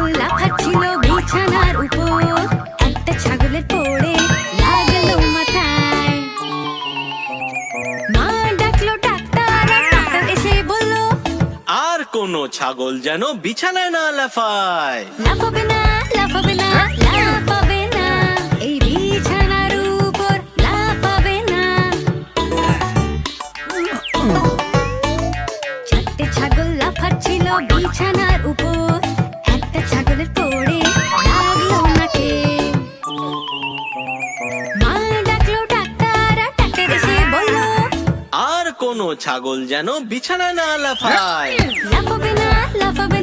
ছাগল লাফাচ্ছিল বিছানার উপর, একটা ছাগলের পড়ে লাগলো মাথায়। মা ডাকলো ডাক্তার, আর ডাক্তার এসে বলল, আর কোনো ছাগল যেন বিছানায় না লাফায়। লাফাবে না, লাফাবে না, লাফাবে না, এই বিছানার উপর লাফাবে না। চারটে ছাগল লাফাচ্ছিল বিছানার উপর, একটা ছাগলের পড়ে লাগলো নাকে। মা ডাকলো ডাক্তার, আর ডাক্তার এসে বলল, আর কোনো ছাগল যেন বিছানায় না লাফায়। লাফাবে না, লাফাবে